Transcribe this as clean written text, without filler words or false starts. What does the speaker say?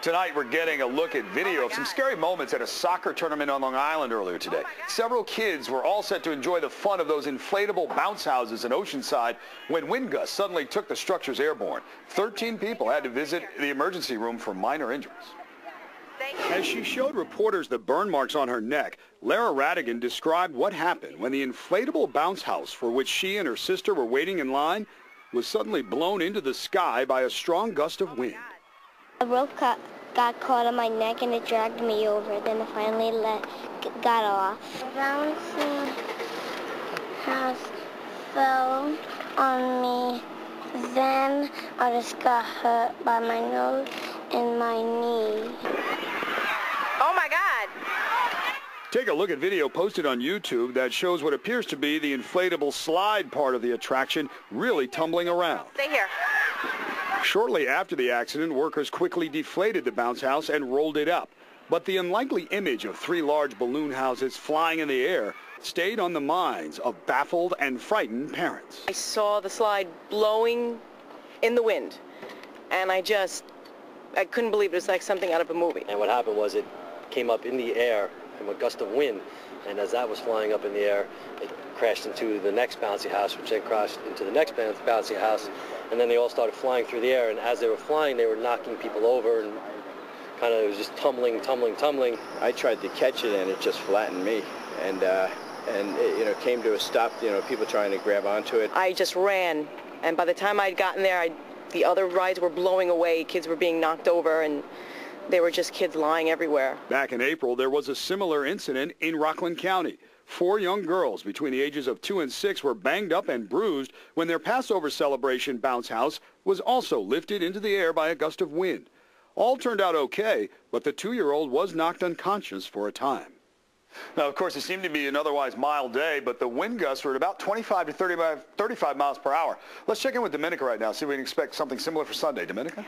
Tonight, we're getting a look at video of some scary moments at a soccer tournament on Long Island earlier today. Several kids were all set to enjoy the fun of those inflatable bounce houses in Oceanside when wind gusts suddenly took the structures airborne. 13 people had to visit the emergency room for minor injuries. As she showed reporters the burn marks on her neck, Lara Radigan described what happened when the inflatable bounce house for which she and her sister were waiting in line was suddenly blown into the sky by a strong gust of wind. A rope got caught on my neck and it dragged me over. Then it finally got off. The bouncing house fell on me. Then I just got hurt by my nose and my knee. Oh my God! Take a look at video posted on YouTube that shows what appears to be the inflatable slide part of the attraction really tumbling around. Stay here. Shortly after the accident, workers quickly deflated the bounce house and rolled it up. But the unlikely image of 3 large balloon houses flying in the air stayed on the minds of baffled and frightened parents. I saw the slide blowing in the wind, and I couldn't believe it. Was like something out of a movie. And what happened was it came up in the air from a gust of wind, and as that was flying up in the air, it crashed into the next bouncy house, which then crashed into the next bouncy house, and then they all started flying through the air, and as they were flying, they were knocking people over, and kind of it was just tumbling. I tried to catch it, and it just flattened me, and it, came to a stop, people trying to grab onto it. I just ran, and by the time I'd gotten there, the other rides were blowing away, kids were being knocked over, and they were just kids lying everywhere. Back in April, there was a similar incident in Rockland County. 4 young girls between the ages of 2 and 6 were banged up and bruised when their Passover celebration bounce house was also lifted into the air by a gust of wind. All turned out okay, but the 2-year-old was knocked unconscious for a time. Now, of course, it seemed to be an otherwise mild day, but the wind gusts were at about 25 to 35 miles per hour. Let's check in with Dominica right now, see if we can expect something similar for Sunday. Dominica?